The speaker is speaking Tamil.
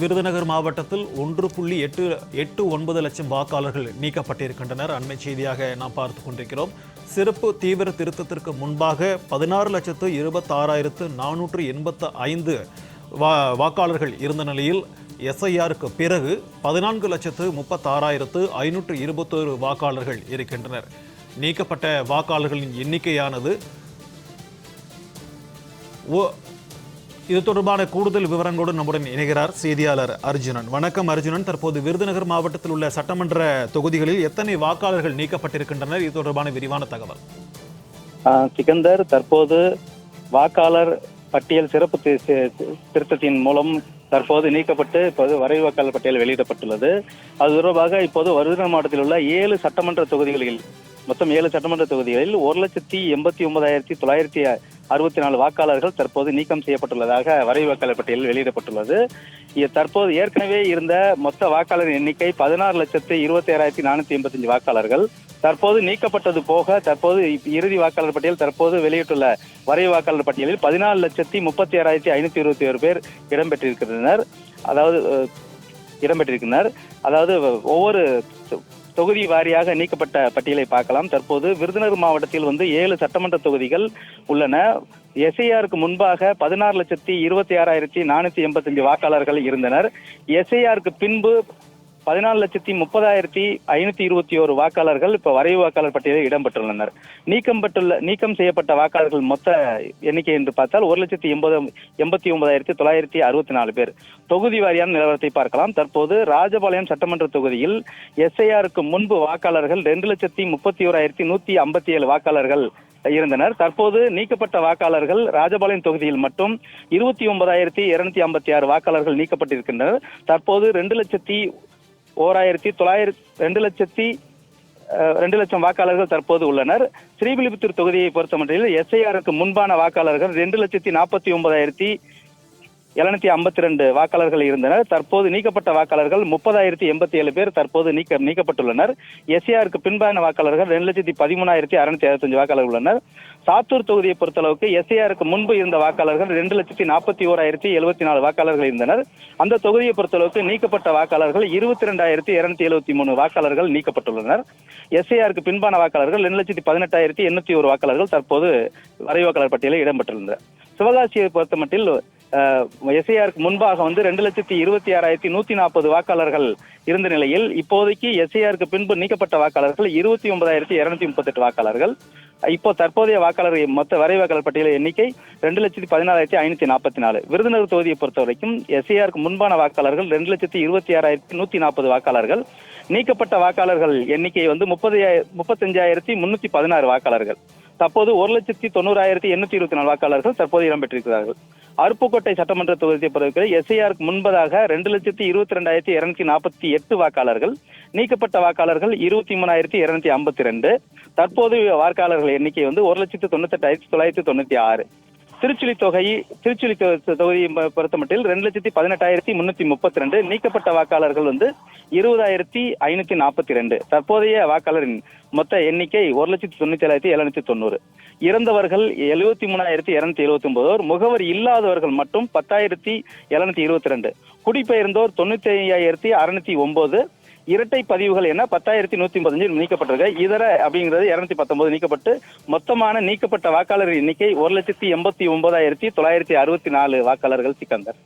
விருதுநகர் மாவட்டத்தில் 1.89 லட்சம் வாக்காளர்கள் நீக்கப்பட்டிருக்கின்றனர். அண்மை செய்தியாக நாம் பார்த்து கொண்டிருக்கிறோம். சிறப்பு தீவிர திருத்தத்திற்கு முன்பாக 16,26,485 வாக்காளர்கள் இருந்த நிலையில் எஸ்ஐஆருக்கு பிறகு 14,36,521 வாக்காளர்கள் இருக்கின்றனர். நீக்கப்பட்ட வாக்காளர்களின் எண்ணிக்கையானது இது தொடர்பான கூடுதல் விவரங்களோடு நம்முடன் இணைகிறார் செய்தியாளர் அர்ஜுனன். வணக்கம் அர்ஜுனன். தற்போது விருதுநகர் மாவட்டத்தில் உள்ள சட்டமன்ற தொகுதிகளில் எத்தனை வாக்காளர்கள் நீக்கப்பட்டிருக்கின்றனர்? இது தொடர்பான விரிவான தகவல். சிக்கந்தர், தற்போது வாக்காளர் பட்டியல் சிறப்பு திருத்தத்தின் மூலம் தற்போது நீக்கப்பட்டு இப்போது வரைவு வாக்காளர் பட்டியல் வெளியிடப்பட்டுள்ளது. அது தொடர்பாக இப்போது விருதுநகர் மாவட்டத்தில் உள்ள 7 சட்டமன்ற தொகுதிகளில் மொத்தம் 7 சட்டமன்ற தொகுதிகளில் 1,89,964 வாக்காளர்கள் தற்போது நீக்கம் செய்யப்பட்டுள்ளதாக வரைவு வாக்காளர் பட்டியலில் வெளியிடப்பட்டுள்ளது. தற்போது ஏற்கனவே இருந்த மொத்த வாக்காளர் எண்ணிக்கை 16,26,485 வாக்காளர்கள். தற்போது நீக்கப்பட்டது போக தற்போது இறுதி வாக்காளர் பட்டியல் தற்போது வெளியிட்டுள்ள வரைவு வாக்காளர் பட்டியலில் 14,36,521 பேர் இடம்பெற்றிருக்கின்றனர். அதாவது ஒவ்வொரு தொகுதி வாரியாக நீக்கப்பட்ட பட்டியலை பார்க்கலாம். தற்போது விருதுநகர் மாவட்டத்தில் 7 சட்டமன்ற தொகுதிகள் உள்ளன. எஸ்ஐஆருக்கு முன்பாக 16,26,485 வாக்காளர்கள் இருந்தனர். எஸ்ஐஆருக்கு பின்பு 14,30,521 வாக்காளர்கள் இப்ப வரைவு வாக்காளர் பட்டியலில் இடம்பெற்றுள்ளனர். நீக்கம் செய்யப்பட்ட வாக்காளர்கள் மொத்த எண்ணிக்கை என்று பார்த்தால் 1,89,964 பேர். தொகுதி வாரியான நிலவரத்தை பார்க்கலாம். தற்போது ராஜபாளையம் சட்டமன்ற தொகுதியில் எஸ்ஐஆருக்கு முன்பு வாக்காளர்கள் 2,31,157 வாக்காளர்கள் இருந்தனர். தற்போது நீக்கப்பட்ட வாக்காளர்கள் ராஜபாளையம் தொகுதியில் மட்டும் 29,256 வாக்காளர்கள் நீக்கப்பட்டிருக்கின்றனர். தற்போது 2 லட்சம் வாக்காளர்கள் தற்போது உள்ளனர். ஸ்ரீவில்லிபுத்தூர் தொகுதியை பொறுத்தமட்டில் எஸ்ஐஆருக்கு முன்பான வாக்காளர்கள் 2,40,752 வாக்காளர்கள் இருந்தனர். தற்போது நீக்கப்பட்ட வாக்காளர்கள் 30,087 பேர் தற்போது நீக்கப்பட்டுள்ளனர். எஸ்ஐஆருக்கு பின்பான வாக்காளர்கள் 2,13,665 வாக்காளர்கள் உள்ளனர். சாத்தூர் தொகுதியை பொறுத்தளவுக்கு எஸ்ஐஆருக்கு முன்பு இருந்த வாக்காளர்கள் 2,41,074 வாக்காளர்கள் இருந்தனர். அந்த தொகுதியை பொறுத்தளவுக்கு நீக்கப்பட்ட வாக்காளர்கள் 22,273 வாக்காளர்கள் நீக்கப்பட்டுள்ளனர். எஸ்ஐஆருக்கு பின்பான வாக்காளர்கள் 2,18,801 வாக்காளர்கள் தற்போது வரைவு வாக்காளர் பட்டியலில் இடம்பெற்றுள்ளனர். சிவகாசியை பொறுத்தமட்டில் எஸ்ஐஆருக்கு முன்பாக 2,26,140 வாக்காளர்கள் இருந்த நிலையில் இப்போதைக்கு எஸ்ஐஆருக்கு பின்பு நீக்கப்பட்ட வாக்காளர்கள் 29,238 வாக்காளர்கள். இப்போ தற்போதைய வாக்காளர்கள் மொத்த வரைவு வாக்காளர் பட்டியல் எண்ணிக்கை 2,14,544. விருதுநகர் தொகுதியை பொறுத்த வரைக்கும் எஸ்ஐஆருக்கு முன்பான வாக்காளர்கள் 2,26,140 வாக்காளர்கள். நீக்கப்பட்ட வாக்காளர்கள் எண்ணிக்கை 35,316 வாக்காளர்கள். தற்போது 1,90,824 வாக்காளர்கள் தற்போது இடம்பெற்றிருக்கிறார்கள். அருப்புக்கோட்டை சட்டமன்ற தொகுதியை பொறுத்தவரை எஸ்ஐஆருக்கு முன்பதாக 2,22,248 வாக்காளர்கள். நீக்கப்பட்ட வாக்காளர்கள் 23,252. தற்போது வாக்காளர்கள் எண்ணிக்கை 1,98,996. திருச்சுழி தொகுதியை பொறுத்தமட்டில் 2,18,332. நீக்கப்பட்ட வாக்காளர்கள் 20,542. தற்போதைய வாக்காளரின் மொத்த எண்ணிக்கை 1,97,790. இறந்தவர்கள் 73,279. முகவர் இல்லாதவர்கள் மட்டும் 10,722. குடிபெயர்ந்தோர் 95,609. இரட்டை பதிவுகள் என 10,135 நீக்கப்பட்டிருக்கு. இதர அப்படிங்கிறது 219 நீக்கப்பட்டு மொத்தமான நீக்கப்பட்ட வாக்காளர் எண்ணிக்கை 1,89,964 வாக்காளர்கள். சிக்கந்தர்.